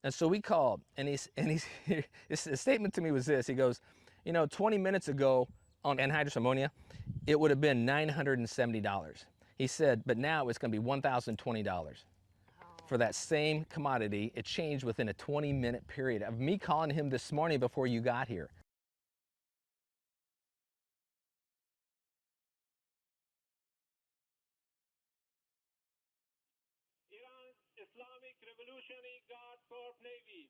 And so we called, and he's his statement to me was this. He goes, you know, 20 minutes ago on anhydrous ammonia, it would have been $970. He said, but now it's going to be $1,020. For that same commodity, it changed within a 20-minute period of me calling him this morning before you got here. Iran's Islamic Revolutionary Guard Corps Navy.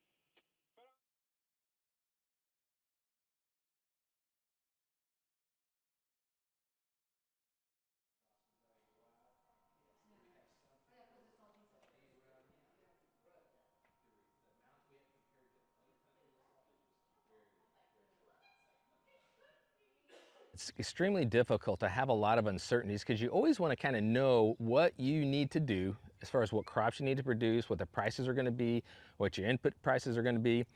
It's extremely difficult to have a lot of uncertainties because you always want to kind of know what you need to do as far as what crops you need to produce, what the prices are going to be, what your input prices are going to be.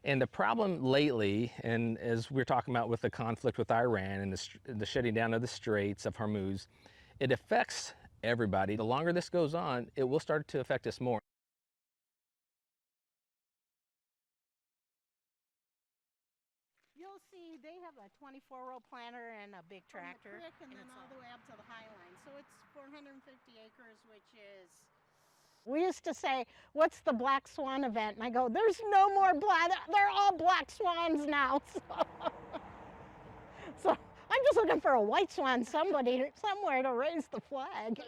And the problem lately, and as we're talking about with the conflict with Iran and the shutting down of the Straits of Hormuz, it affects everybody. The longer this goes on, it will start to affect us more. You'll see they have a 24-row planter and a big tractor. From the creek and then all the way up to the High Line. So it's 450 acres, which is... We used to say, what's the black swan event? And I go, there's no more black, they're all black swans now. So I'm just looking for a white swan, somewhere to raise the flag.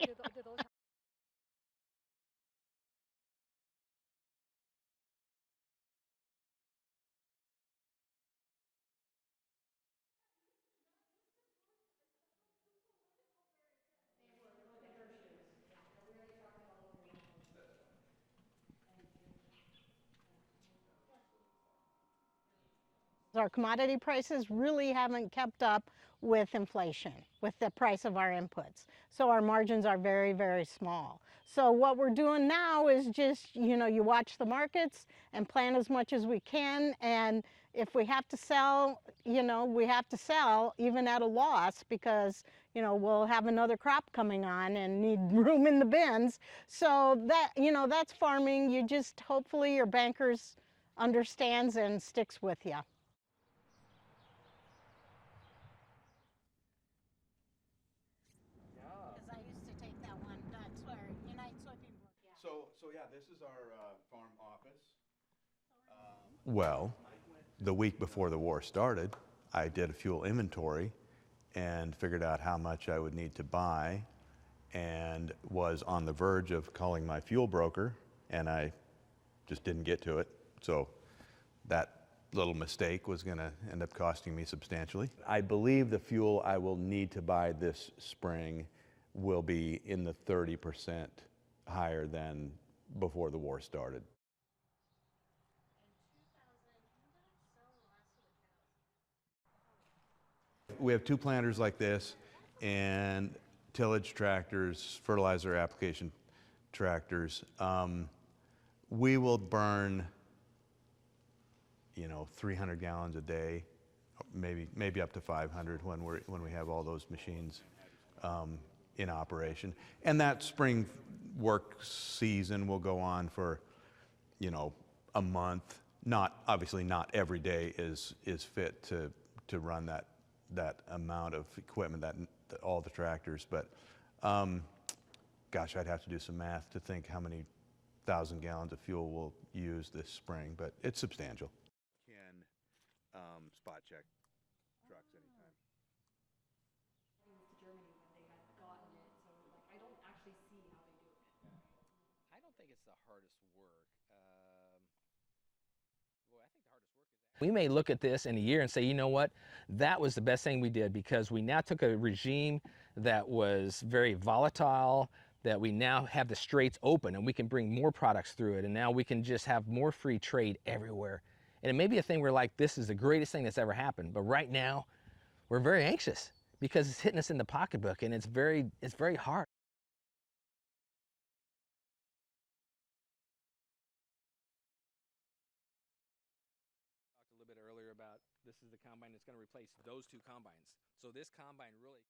Our commodity prices really haven't kept up with inflation, with the price of our inputs. So our margins are very, very small. So what we're doing now is just, you know, you watch the markets and plan as much as we can. And if we have to sell, you know, we have to sell even at a loss because, you know, we'll have another crop coming on and need room in the bins. So that, you know, that's farming. You just, hopefully your bankers understands and sticks with you. So yeah, this is our farm office. Well, the week before the war started, I did a fuel inventory and figured out how much I would need to buy and was on the verge of calling my fuel broker, and I just didn't get to it. So that little mistake was going to end up costing me substantially. I believe the fuel I will need to buy this spring will be in the 30% higher than before the war started. We have two planters like this and tillage tractors, fertilizer application tractors. We will burn, you know, 300 gallons a day, maybe up to 500 when we have all those machines in operation. And that spring work season will go on for, you know, a month. Obviously not every day is fit to run that amount of equipment, all the tractors, but gosh, I'd have to do some math to think how many 1,000 gallons of fuel we'll use this spring, but it's substantial. Can spot check trucks anytime. Germany when they had gotten it, so like I don't actually see how they do it. I don't think it's the hardest work. I think the hardest work is... We may look at this in a year and say, you know what, that was the best thing we did because we now took a regime that was very volatile, that we now have the straits open and we can bring more products through it, and now we can just have more free trade everywhere. And it may be a thing where like, this is the greatest thing that's ever happened, but right now we're very anxious because it's hitting us in the pocketbook and it's very hard. Talked a little bit earlier about this is the combine that's going to replace those two combines. So this combine really